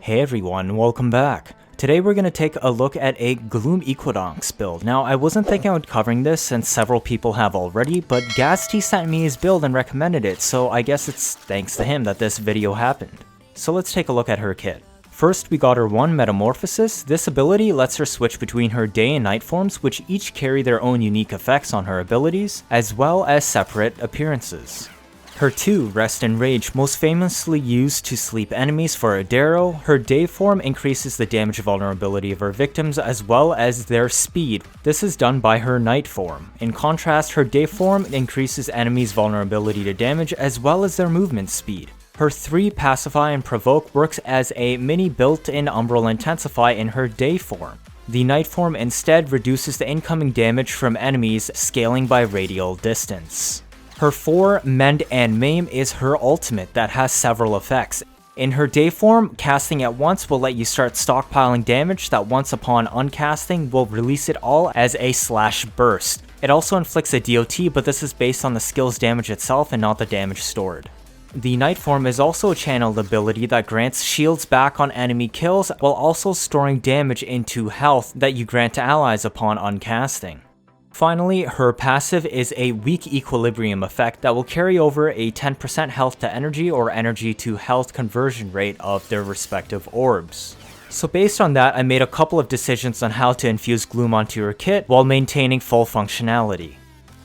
Hey everyone, welcome back. Today we're going to take a look at a Gloom Equinox build. Now I wasn't thinking of covering this since several people have already, but ghazty sent me his build and recommended it, so I guess it's thanks to him that this video happened. So let's take a look at her kit. First we got her 1 Metamorphosis. This ability lets her switch between her day and night forms, which each carry their own unique effects on her abilities, as well as separate appearances. Her 2, Rest and Rage, most famously used to sleep enemies for a Darrow. Her day form increases the damage vulnerability of her victims as well as their speed. This is done by her night form. In contrast, her day form increases enemies' vulnerability to damage as well as their movement speed. Her 3, Pacify and Provoke, works as a mini built-in Umbral Intensify in her day form. The night form instead reduces the incoming damage from enemies, scaling by radial distance. Her 4, Mend and Maim, is her ultimate that has several effects. In her day form, casting at once will let you start stockpiling damage that once upon uncasting will release it all as a slash burst. It also inflicts a DOT, but this is based on the skill's damage itself and not the damage stored. The night form is also a channeled ability that grants shields back on enemy kills while also storing damage into health that you grant to allies upon uncasting. Finally, her passive is a weak equilibrium effect that will carry over a 10% health to energy or energy to health conversion rate of their respective orbs. So based on that, I made a couple of decisions on how to infuse Gloom onto your kit while maintaining full functionality.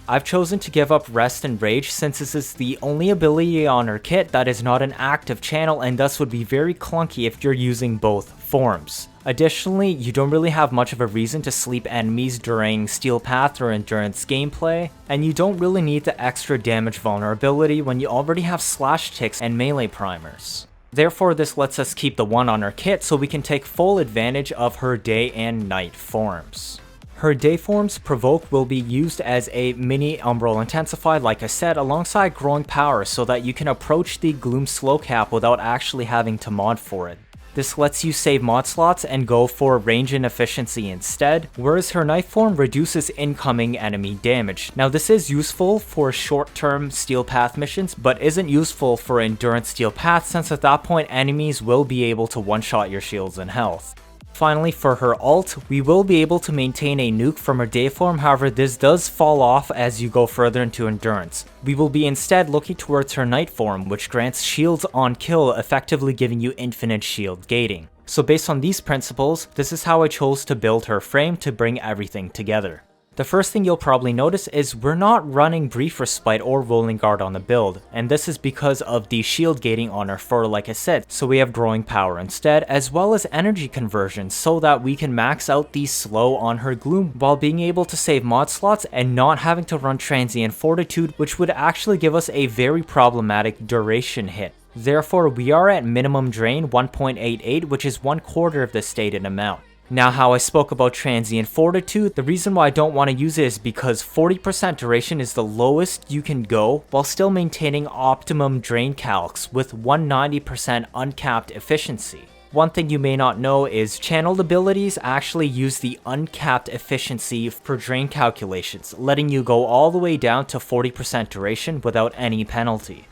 I've chosen to give up Rest and Rage since this is the only ability on her kit that is not an active channel and thus would be very clunky if you're using both forms. Additionally, you don't really have much of a reason to sleep enemies during Steel Path or Endurance gameplay, and you don't really need the extra damage vulnerability when you already have slash ticks and melee primers. Therefore, this lets us keep the 1 on our kit so we can take full advantage of her day and night forms. Her day form's Provoke will be used as a mini Umbral Intensify, like I said, alongside Growing Power so that you can approach the Gloom slow cap without actually having to mod for it. This lets you save mod slots and go for range and efficiency instead, whereas her night form reduces incoming enemy damage. Now this is useful for short-term Steel Path missions, but isn't useful for Endurance Steel Path since at that point enemies will be able to one-shot your shields and health. Finally, for her ult, we will be able to maintain a nuke from her day form, however this does fall off as you go further into Endurance. We will be instead looking towards her night form, which grants shields on kill, effectively giving you infinite shield gating. So based on these principles, this is how I chose to build her frame to bring everything together. The first thing you'll probably notice is we're not running Brief Respite or Rolling Guard on the build, and this is because of the shield gating on our fur like I said, so we have Growing Power instead, as well as energy conversion so that we can max out the slow on her Gloom while being able to save mod slots and not having to run Transient Fortitude, which would actually give us a very problematic duration hit. Therefore, we are at minimum drain 1.88, which is 1/4 of the stated amount. Now how I spoke about Transient Fortitude, the reason why I don't want to use it is because 40% duration is the lowest you can go while still maintaining optimum drain calcs with 190% uncapped efficiency. One thing you may not know is channeled abilities actually use the uncapped efficiency for drain calculations, letting you go all the way down to 40% duration without any penalty.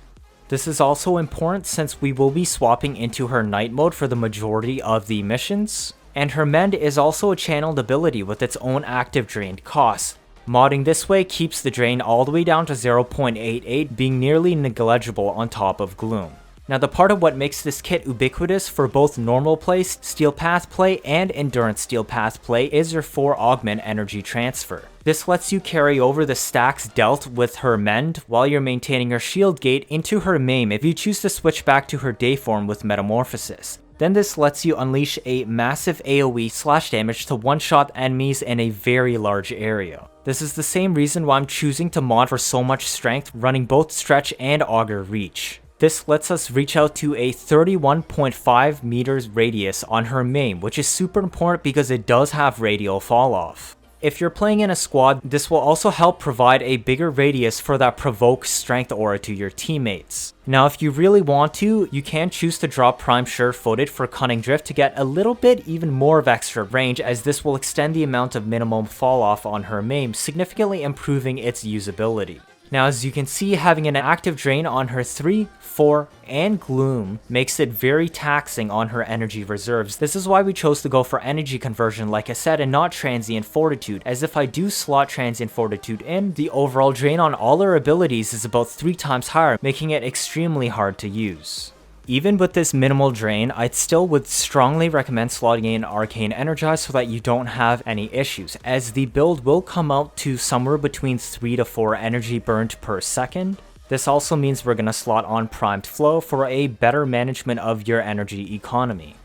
This is also important since we will be swapping into her night mode for the majority of the missions. And her Mend is also a channeled ability with its own active drain costs. Modding this way keeps the drain all the way down to 0.88, being nearly negligible on top of Gloom. Now the part of what makes this kit ubiquitous for both normal play, Steel Path play, and Endurance Steel Path play is her 4 Augment Energy Transfer. This lets you carry over the stacks dealt with her Mend while you're maintaining her shield gate into her Maim if you choose to switch back to her day form with Metamorphosis. Then this lets you unleash a massive AoE slash damage to one-shot enemies in a very large area. This is the same reason why I'm choosing to mod for so much strength, running both Stretch and Augur Reach. This lets us reach out to a 31.5 meters radius on her Maim, which is super important because it does have radial falloff. If you're playing in a squad, this will also help provide a bigger radius for that provoke strength aura to your teammates. Now if you really want to, you can choose to drop Prime Sure-Footed for Cunning Drift to get a little bit even more of extra range, as this will extend the amount of minimum fall off on her Maim, significantly improving its usability. Now as you can see, having an active drain on her 3, 4, and Gloom makes it very taxing on her energy reserves. This is why we chose to go for energy conversion like I said, and not transient fortitude, as if I do slot transient fortitude in, the overall drain on all her abilities is about 3 times higher, making it extremely hard to use. Even with this minimal drain, I still would strongly recommend slotting in Arcane Energize so that you don't have any issues, as the build will come out to somewhere between 3 to 4 energy burned per second. This also means we're going to slot on Primed Flow for a better management of your energy economy.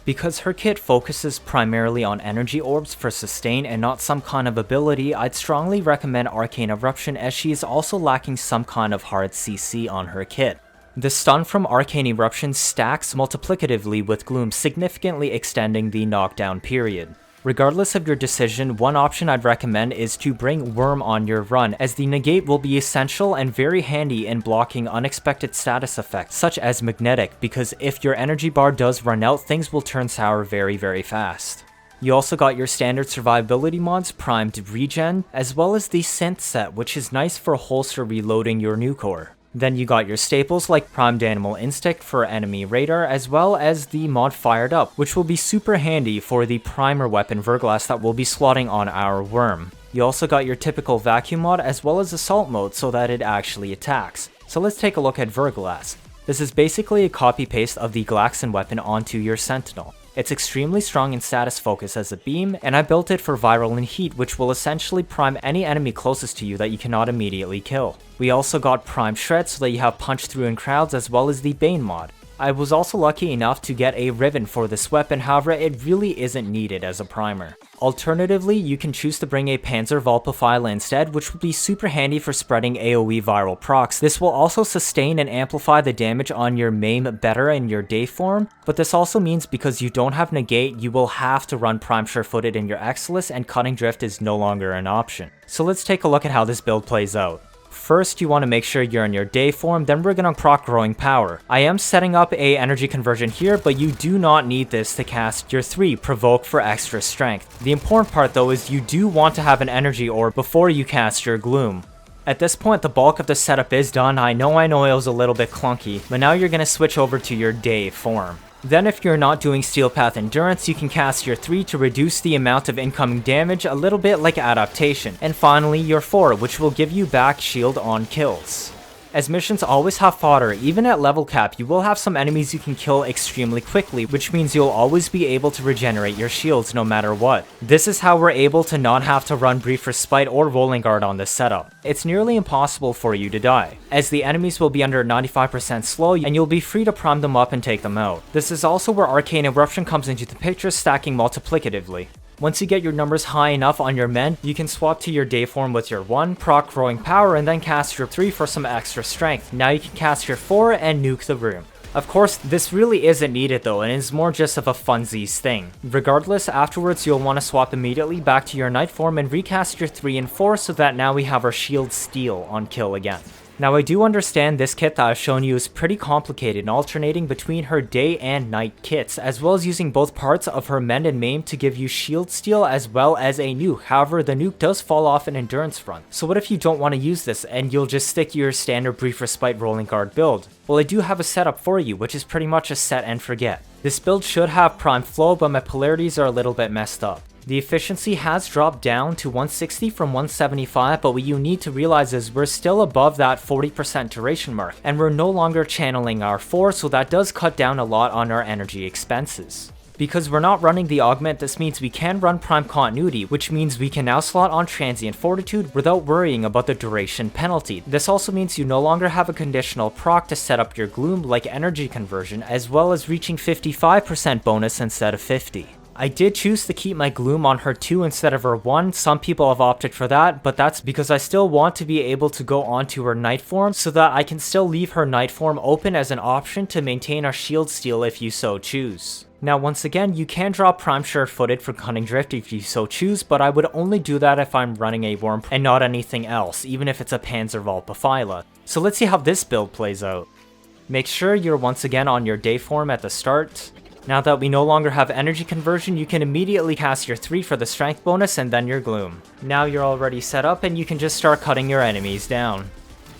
Because her kit focuses primarily on energy orbs for sustain and not some kind of ability, I'd strongly recommend Arcane Eruption, as she is also lacking some kind of hard CC on her kit. The stun from Arcane Eruption stacks multiplicatively with Gloom, significantly extending the knockdown period. Regardless of your decision, one option I'd recommend is to bring Worm on your run, as the negate will be essential and very handy in blocking unexpected status effects, such as Magnetic, because if your energy bar does run out, things will turn sour very fast. You also got your standard survivability mods, Primed Regen, as well as the Synth set, which is nice for holster reloading your new core. Then you got your staples like Primed Animal Instinct for enemy radar, as well as the mod Fired Up, which will be super handy for the primer weapon Verglass that we'll be slotting on our Worm. You also got your typical vacuum mod as well as assault mode so that it actually attacks. So let's take a look at Verglass. This is basically a copy paste of the Glaxon weapon onto your Sentinel. It's extremely strong in status focus as a beam, and I built it for viral and heat, which will essentially prime any enemy closest to you that you cannot immediately kill. We also got Prime Shred so that you have punch through in crowds, as well as the Bane mod. I was also lucky enough to get a Riven for this weapon, however it really isn't needed as a primer. Alternatively, you can choose to bring a Panzer Valpaphyla instead, which will be super handy for spreading AoE viral procs. This will also sustain and amplify the damage on your maim better in your day form, but this also means because you don't have negate, you will have to run Prime Sure-Footed in your Exilis, and Cutting Drift is no longer an option. So let's take a look at how this build plays out. First, you want to make sure you're in your day form, then we're going to proc Growing Power. I am setting up a energy conversion here, but you do not need this to cast your 3 Provoke for extra strength. The important part though is you do want to have an energy orb before you cast your Gloom. At this point, the bulk of the setup is done. I know it was a little bit clunky, but now you're going to switch over to your day form. Then if you're not doing Steel Path Endurance, you can cast your 3 to reduce the amount of incoming damage, a little bit like Adaptation. And finally your 4, which will give you back shield on kills. As missions always have fodder, even at level cap, you will have some enemies you can kill extremely quickly, which means you'll always be able to regenerate your shields no matter what. This is how we're able to not have to run Brief Respite or Rolling Guard on this setup. It's nearly impossible for you to die, as the enemies will be under 95% slow and you'll be free to prime them up and take them out. This is also where Arcane Eruption comes into the picture, stacking multiplicatively. Once you get your numbers high enough on your men, you can swap to your day form with your 1, proc Growing Power, and then cast your 3 for some extra strength. Now you can cast your 4 and nuke the room. Of course, this really isn't needed though, and is more just of a funsies thing. Regardless, afterwards you'll want to swap immediately back to your night form and recast your 3 and 4 so that now we have our shield steal on kill again. Now I do understand this kit that I've shown you is pretty complicated, alternating between her day and night kits, as well as using both parts of her mend and maim to give you shield steal as well as a nuke. However, the nuke does fall off an endurance run. So what if you don't want to use this and you'll just stick to your standard Brief Respite Rolling Guard build? Well, I do have a setup for you, which is pretty much a set and forget. This build should have Prime Flow, but my polarities are a little bit messed up. The efficiency has dropped down to 160 from 175, but what you need to realize is we're still above that 40% duration mark, and we're no longer channeling our 4, so that does cut down a lot on our energy expenses. Because we're not running the augment, this means we can run Prime Continuity, which means we can now slot on Transient Fortitude without worrying about the duration penalty. This also means you no longer have a conditional proc to set up your Gloom like energy conversion, as well as reaching 55% bonus instead of 50. I did choose to keep my Gloom on her 2 instead of her 1, some people have opted for that, but that's because I still want to be able to go onto her night form so that I can still leave her night form open as an option to maintain our shield steal if you so choose. Now once again, you can drop Prime Sure-Footed for Cutting Drift if you so choose, but I would only do that if I'm running a Worm and not anything else, even if it's a Panzer Valpaphyla. So let's see how this build plays out. Make sure you're once again on your day form at the start. Now that we no longer have energy conversion, you can immediately cast your 3 for the strength bonus and then your Gloom. Now you're already set up and you can just start cutting your enemies down.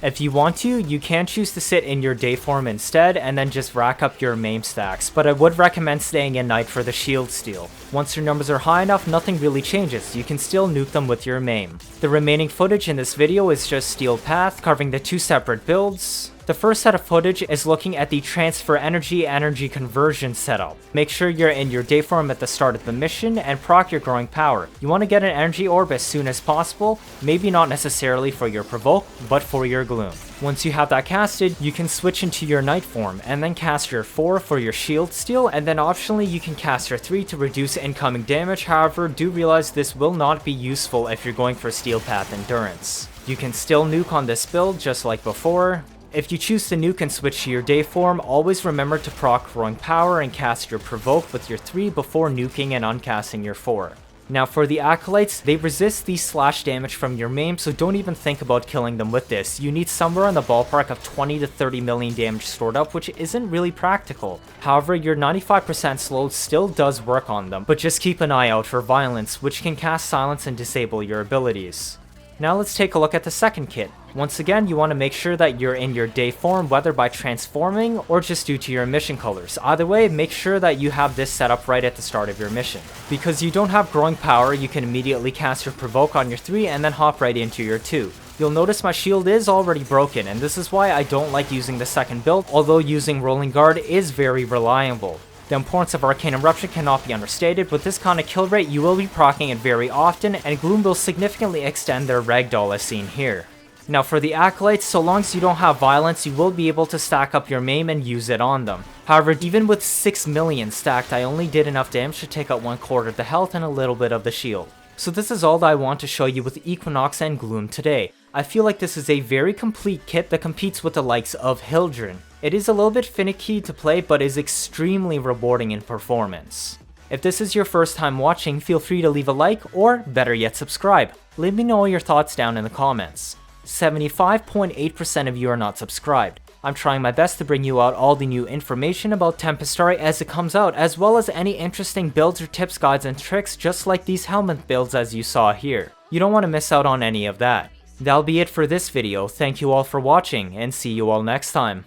If you want to, you can choose to sit in your day form instead and then just rack up your maim stacks, but I would recommend staying in night for the shield steal. Once your numbers are high enough, nothing really changes, you can still nuke them with your maim. The remaining footage in this video is just Steel Path, covering the two separate builds. The first set of footage is looking at the transfer energy conversion setup. Make sure you're in your day form at the start of the mission and proc your growing power. You want to get an energy orb as soon as possible, maybe not necessarily for your provoke, but for your gloom. Once you have that casted, you can switch into your night form and then cast your 4 for your shield steal, and then optionally you can cast your 3 to reduce incoming damage. However, do realize this will not be useful if you're going for Steel Path endurance. You can still nuke on this build just like before. If you choose to nuke and switch to your day form, always remember to proc growing power and cast your provoke with your 3 before nuking and uncasting your 4. Now for the acolytes, they resist the slash damage from your maim, so don't even think about killing them with this. You need somewhere in the ballpark of 20 to 30 million damage stored up, which isn't really practical. However, your 95% slow still does work on them, but just keep an eye out for violence, which can cast silence and disable your abilities. Now let's take a look at the second kit. Once again, you want to make sure that you're in your day form, whether by transforming or just due to your mission colors. Either way, make sure that you have this set up right at the start of your mission. Because you don't have growing power, you can immediately cast your provoke on your 3 and then hop right into your 2. You'll notice my shield is already broken, and this is why I don't like using the second build, although using rolling guard is very reliable. The importance of Arcane Eruption cannot be understated. With this kind of kill rate, you will be proccing it very often, and Gloom will significantly extend their ragdoll as seen here. Now for the acolytes, so long as you don't have violence, you will be able to stack up your maim and use it on them. However, even with 6 million stacked, I only did enough damage to take out 1/4 of the health and a little bit of the shield. So this is all that I want to show you with Equinox and Gloom today. I feel like this is a very complete kit that competes with the likes of Hildren. It is a little bit finicky to play, but is extremely rewarding in performance. If this is your first time watching, feel free to leave a like, or better yet subscribe. Let me know your thoughts down in the comments. 75.8% of you are not subscribed. I'm trying my best to bring you out all the new information about Tempestarii as it comes out, as well as any interesting builds or tips, guides, and tricks just like these Helminth builds as you saw here. You don't want to miss out on any of that. That'll be it for this video. Thank you all for watching, and see you all next time.